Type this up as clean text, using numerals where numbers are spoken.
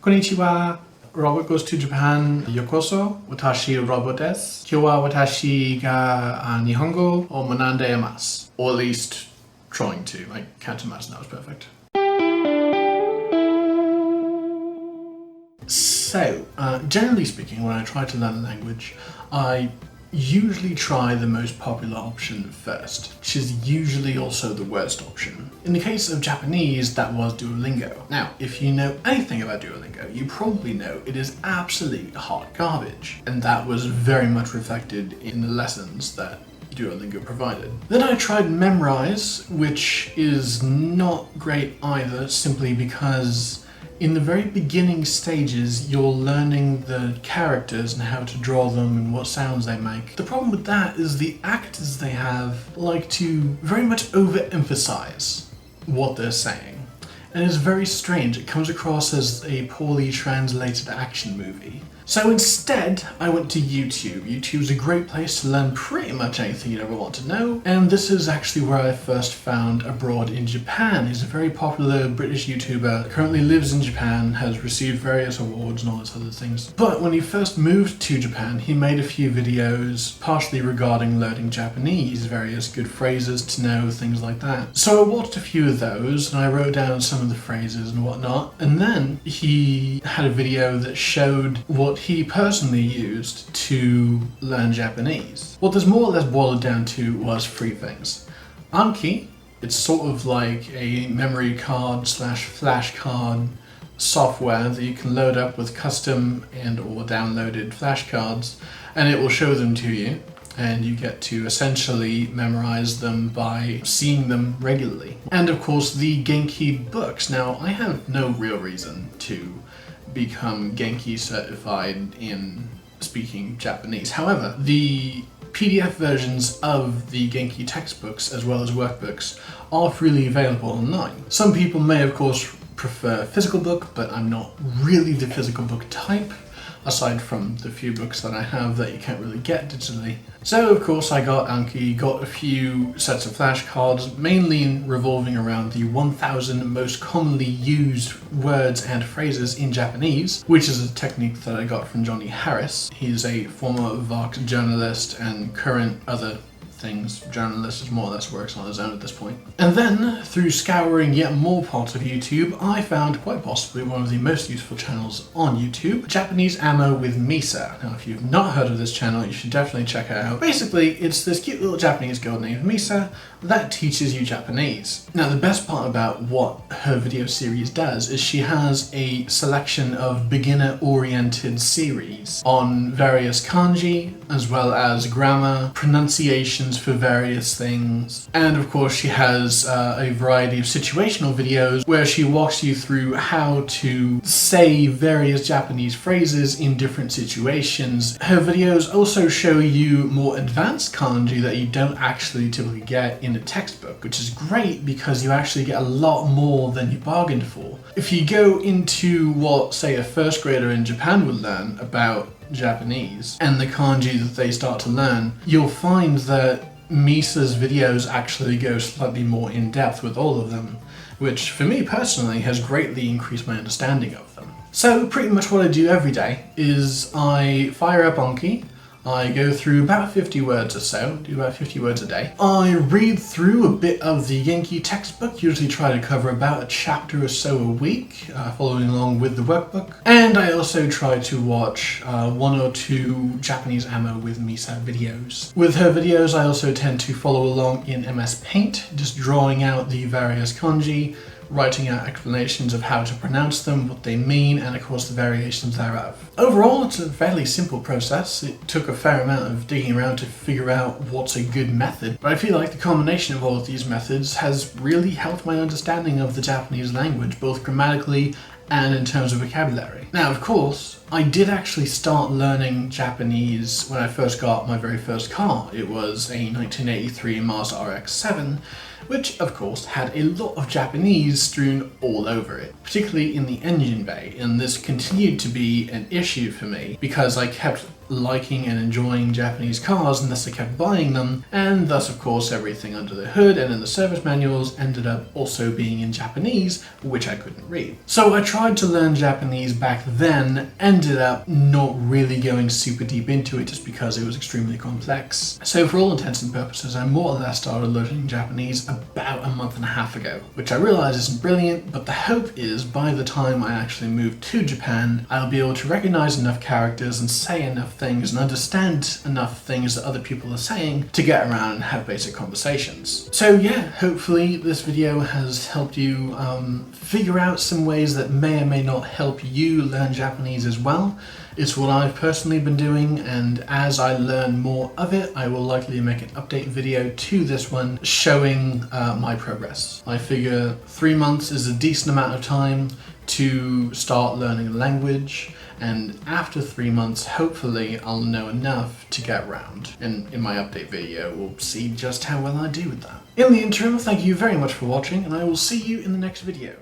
Konnichiwa. Robert goes to Japan. Yokoso. Watashi Robo desu. Kyou wa watashi ga Nihongo o manande imasu. Or at least trying to. I can't imagine that was perfect. So, generally speaking, when I try to learn a language, I usually try the most popular option first, which is usually also the worst option. In the case of Japanese, that was Duolingo. Now, if you know anything about Duolingo, you probably know it is absolute hot garbage, and that was very much reflected in the lessons that Duolingo provided. Then I tried Memrise, which is not great either, simply because in the very beginning stages, you're learning the characters and how to draw them and what sounds they make. The problem with that is the actors they have like to very much overemphasize what they're saying. And it's very strange. It comes across as a poorly translated action movie. So instead, I went to YouTube. YouTube's a great place to learn pretty much anything you'd ever want to know. And this is actually where I first found Abroad in Japan. He's a very popular British YouTuber, currently lives in Japan, has received various awards and all those other things. But when he first moved to Japan, he made a few videos partially regarding learning Japanese, various good phrases to know, things like that. So I watched a few of those and I wrote down some of the phrases and whatnot. And then he had a video that showed what he personally used to learn Japanese. What this more or less boiled down to was three things. Anki, it's sort of like a memory card slash flash card software that you can load up with custom and or downloaded flashcards, and it will show them to you, and you get to essentially memorize them by seeing them regularly. And of course the Genki books. Now I have no real reason to become Genki certified in speaking Japanese. However, the PDF versions of the Genki textbooks as well as workbooks are freely available online. Some people may of course prefer physical book, but I'm not really the physical book type, aside from the few books that I have that you can't really get digitally. So of course I got Anki, got a few sets of flashcards, mainly revolving around the 1000 most commonly used words and phrases in Japanese, which is a technique that I got from Johnny Harris. He's a former Vox journalist and current other things. Journalist more or less works on his own at this point. And then, through scouring yet more parts of YouTube, I found quite possibly one of the most useful channels on YouTube, Japanese Ammo with Misa. Now if you've not heard of this channel, you should definitely check it out. Basically, it's this cute little Japanese girl named Misa that teaches you Japanese. Now the best part about what her video series does is she has a selection of beginner-oriented series on various kanji, as well as grammar, pronunciations for various things, and of course she has a variety of situational videos where she walks you through how to say various Japanese phrases in different situations. Her videos also show you more advanced kanji that you don't actually typically get in a textbook, which is great because you actually get a lot more than you bargained for. If you go into what, say, a first grader in Japan would learn about Japanese and the kanji that they start to learn, you'll find that Misa's videos actually go slightly more in depth with all of them, which for me personally has greatly increased my understanding of them. So pretty much what I do every day is I fire up Anki, I go through about 50 words or so, do about 50 words a day. I read through a bit of the Genki textbook, usually try to cover about a chapter or so a week, following along with the workbook. And I also try to watch one or two Japanese Ammo with Misa videos. With her videos, I also tend to follow along in MS Paint, just drawing out the various kanji, writing out explanations of how to pronounce them, what they mean, and of course the variations thereof. Overall, it's a fairly simple process. It took a fair amount of digging around to figure out what's a good method, but I feel like the combination of all of these methods has really helped my understanding of the Japanese language, both grammatically and in terms of vocabulary. Now, of course, I did actually start learning Japanese when I first got my very first car. It was a 1983 Mazda RX-7, which of course had a lot of Japanese strewn all over it, particularly in the engine bay, and this continued to be an issue for me because I kept liking and enjoying Japanese cars and thus I kept buying them, and thus of course everything under the hood and in the service manuals ended up also being in Japanese, which I couldn't read. So I tried to learn Japanese back then, ended up not really going super deep into it just because it was extremely complex. So for all intents and purposes I more or less started learning Japanese about a month and a half ago, which I realize isn't brilliant, but the hope is by the time I actually move to Japan I'll be able to recognize enough characters and say enough things and understand enough things that other people are saying to get around and have basic conversations. So yeah, hopefully this video has helped you figure out some ways that may or may not help you learn Japanese as well. It's what I've personally been doing, and as I learn more of it, I will likely make an update video to this one showing my progress. I figure 3 months is a decent amount of time to start learning the language, and after 3 months hopefully I'll know enough to get around, and in my update video we'll see just how well I do with that. In the interim, thank you very much for watching, and I will see you in the next video.